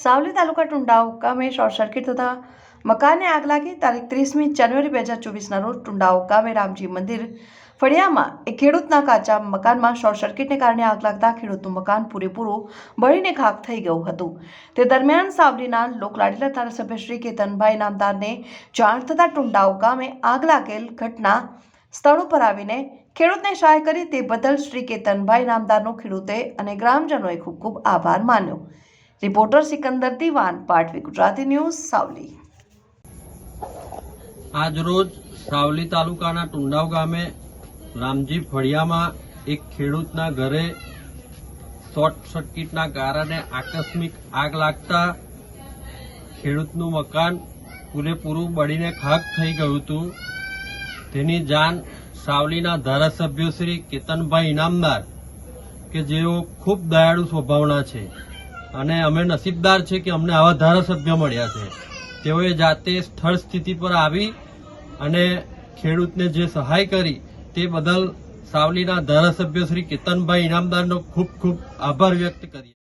સાવલી તાલુકા ટુંડાવ ગામે short circuit થતા મકાનને આગ લાગી. તારીખ 30મી જાન્યુઆરી 2024ના રોજ ટુંડાવ ગામે રામજી મંદિર ફળિયામાં એક ખેડૂતના કાચા મકાનમાં શોર્ટ સર્કિટને કારણે આગ લાગતા ખેડૂતનું મકાન પૂરેપૂરું બળીને ખાખ થઈ ગયું હતું. તે દરમિયાન સાવલીના લોકલાડીલા ધારાસભ્ય શ્રી કેતનભાઈ નામદારને જાણ થતાં ટુંડાવ ગામે આગ લાગેલ ઘટના સ્થળ ઉપર આવીને ખેડૂતને સહાય કરી. તે બદલ શ્રી કેતનભાઈ નામદારનો ખેડૂતે અને ગ્રામજનોએ ખૂબ ખૂબ આભાર માન્યો. રિપોર્ટર સિકંદર દીવાન, પાટવી ગુજરાતી ન્યૂઝ, સાવલી. આજ રોજ સાવલી તાલુકાના ટુંડાવ ગામે રામજી ફળિયામાં એક ખેડૂતના ઘરે શોર્ટ સર્કિટના કારણે આકસ્મિક આગ લાગતા ખેડૂતનું મકાન પૂરેપૂરું બળીને ખાખ થઈ ગયું હતું. તેની જાણ સાવલીના ધારાસભ્ય શ્રી કેતનભાઈ ઇનામદાર કે જેઓ ખૂબ દયાળુ સ્વભાવના છે અને અમે નસીબદાર છે કે અમને આવા ધારાસભ્ય મળ્યા છે. તેઓએ જાતે સ્થળ સ્થિતિ પર આવી અને ખેડૂતને જે સહાય કરી તે બદલ સાવલીના ધારાસભ્ય શ્રી કેતનભાઈ ઇનામદારનો ખૂબ ખૂબ આભાર વ્યક્ત કરીએ.